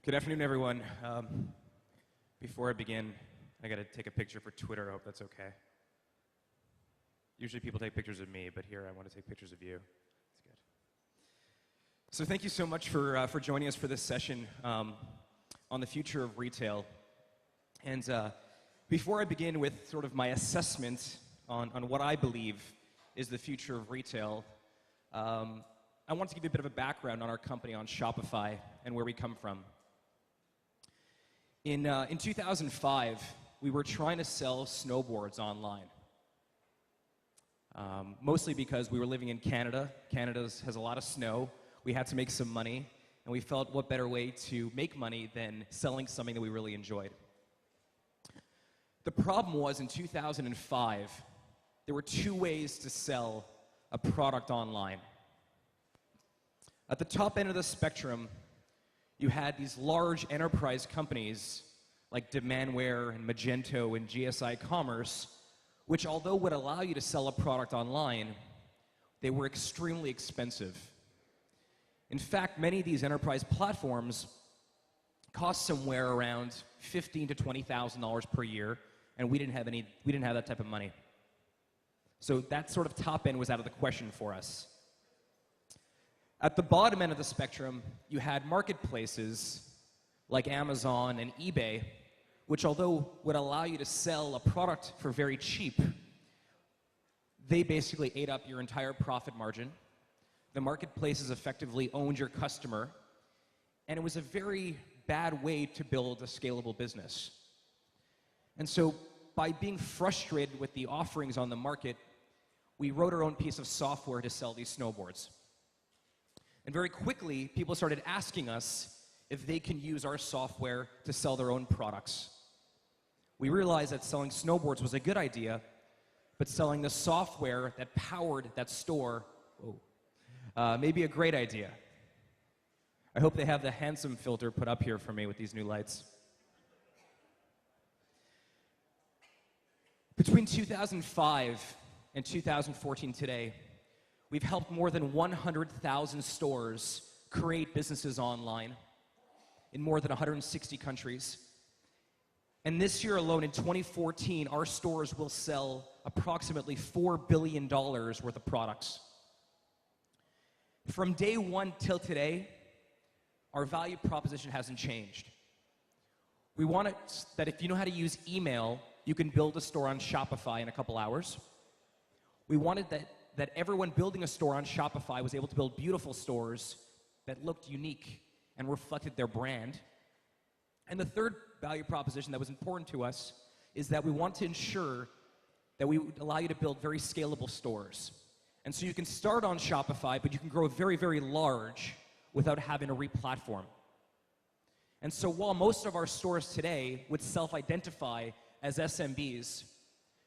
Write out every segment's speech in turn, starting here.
Good afternoon, everyone. Before I begin, I got to take a picture for Twitter. I hope that's okay. Usually people take pictures of me, but here I want to take pictures of you. It's good. So thank you so much for joining us for this session on the future of retail. And before I begin with sort of my assessment on what I believe is the future of retail, I want to give you a bit of a background on our company, on Shopify, and where we come from. In 2005, we were trying to sell snowboards online. Mostly because we were living in Canada. Canada has a lot of snow. We had to make some money, and we felt what better way to make money than selling something that we really enjoyed. The problem was in 2005, there were two ways to sell a product online. At the top end of the spectrum, you had these large enterprise companies like Demandware and Magento and GSI Commerce, which although would allow you to sell a product online, they were extremely expensive. In fact, many of these enterprise platforms cost somewhere around $15,000 to $20,000 per year, and we didn't have that type of money. So that sort of top end was out of the question for us. At the bottom end of the spectrum, you had marketplaces like Amazon and eBay, which although would allow you to sell a product for very cheap, they basically ate up your entire profit margin. The marketplaces effectively owned your customer, and it was a very bad way to build a scalable business. And so by being frustrated with the offerings on the market, we wrote our own piece of software to sell these snowboards. And very quickly, people started asking us if they can use our software to sell their own products. We realized that selling snowboards was a good idea, but selling the software that powered that store may be a great idea. I hope they have the handsome filter put up here for me with these new lights. Between 2005 and 2014 today, we've helped more than 100,000 stores create businesses online in more than 160 countries. And this year alone, in 2014, our stores will sell approximately $4 billion worth of products. From day one till today, our value proposition hasn't changed. We want it that if you know how to use email, you can build a store on Shopify in a couple hours. We wanted that everyone building a store on Shopify was able to build beautiful stores that looked unique and reflected their brand. And the third value proposition that was important to us is that we want to ensure that we would allow you to build very scalable stores. And so you can start on Shopify, but you can grow very, very large without having to re-platform. And so while most of our stores today would self-identify as SMBs,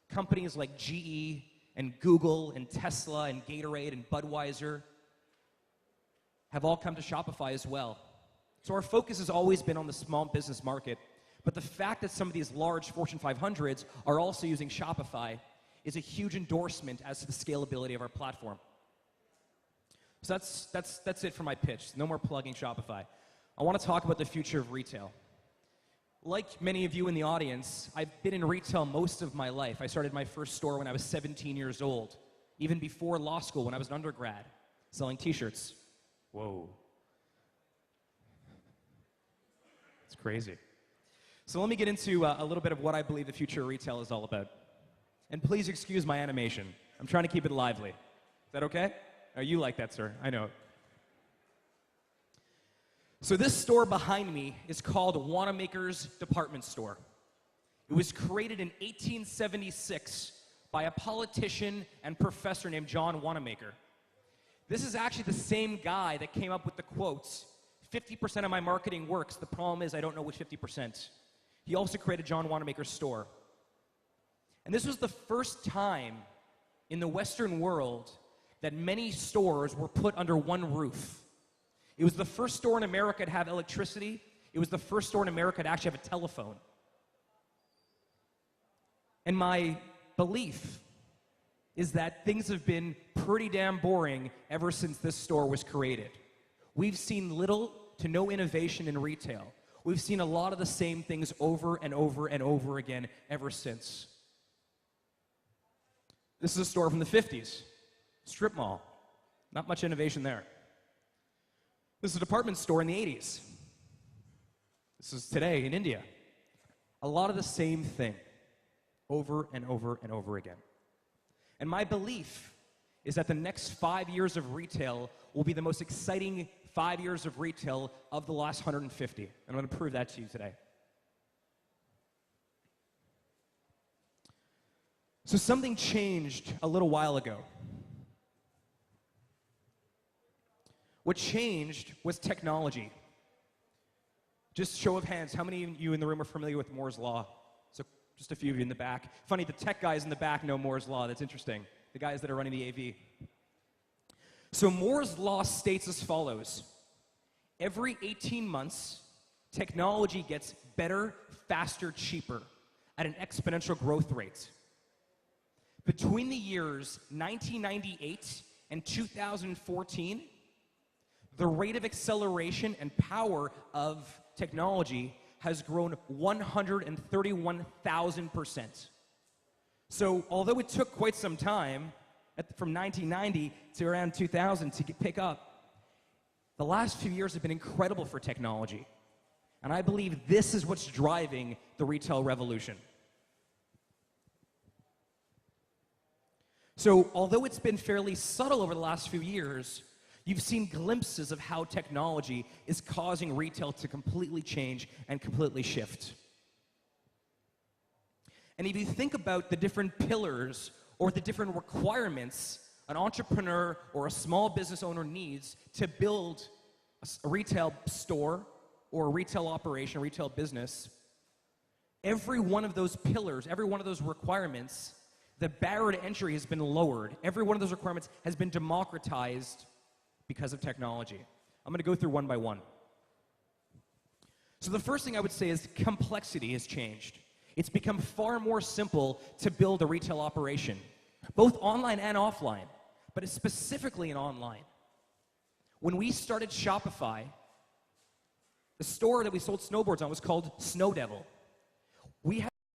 companies like GE and Google and Tesla and Gatorade and Budweiser have all come to Shopify as well. So our focus has always been on the small business market, but the fact that some of these large Fortune 500s are also using Shopify is a huge endorsement as to the scalability of our platform. So that's it for my pitch. No more plugging Shopify. I want to talk about the future of retail. Like many of you in the audience, I've been in retail most of my life. I started my first store when I was 17 years old, even before law school when I was an undergrad, selling t-shirts. Whoa. It's crazy. So let me get into a little bit of what I believe the future of retail is all about. And please excuse my animation. I'm trying to keep it lively. Is that okay? Oh, you like that, sir. I know. So this store behind me is called Wanamaker's Department Store. It was created in 1876 by a politician and professor named John Wanamaker. This is actually the same guy that came up with the quotes, 50% of my marketing works, the problem is I don't know which 50%. He also created John Wanamaker's store. And this was the first time in the Western world that many stores were put under one roof. It was the first store in America to have electricity. It was the first store in America to actually have a telephone. And my belief is that things have been pretty damn boring ever since this store was created. We've seen little to no innovation in retail. We've seen a lot of the same things over and over and over again ever since. This is a store from the 50s, strip mall. Not much innovation there. This is a department store in the 80s. This is today in India. A lot of the same thing, over and over and over again. And my belief is that the next 5 years of retail will be the most exciting 5 years of retail of the last 150. And I'm going to prove that to you today. So something changed a little while ago. What changed was technology. Just show of hands, how many of you in the room are familiar with Moore's Law? So just a few of you in the back. Funny, the tech guys in the back know Moore's Law. That's interesting. The guys that are running the AV. So Moore's Law states as follows. Every 18 months, technology gets better, faster, cheaper at an exponential growth rate. Between the years 1998 and 2014, the rate of acceleration and power of technology has grown 131,000%. So although it took quite some time, from 1990 to around 2000 to pick up, the last few years have been incredible for technology. And I believe this is what's driving the retail revolution. So although it's been fairly subtle over the last few years, you've seen glimpses of how technology is causing retail to completely change and completely shift. And if you think about the different pillars or the different requirements an entrepreneur or a small business owner needs to build a retail store or a retail operation, a retail business, every one of those pillars, every one of those requirements, the barrier to entry has been lowered. Every one of those requirements has been democratized because of technology. I'm going to go through one by one. So the first thing I would say is complexity has changed. It's become far more simple to build a retail operation, both online and offline, but it's specifically in online. When we started Shopify, the store that we sold snowboards on was called Snow Devil.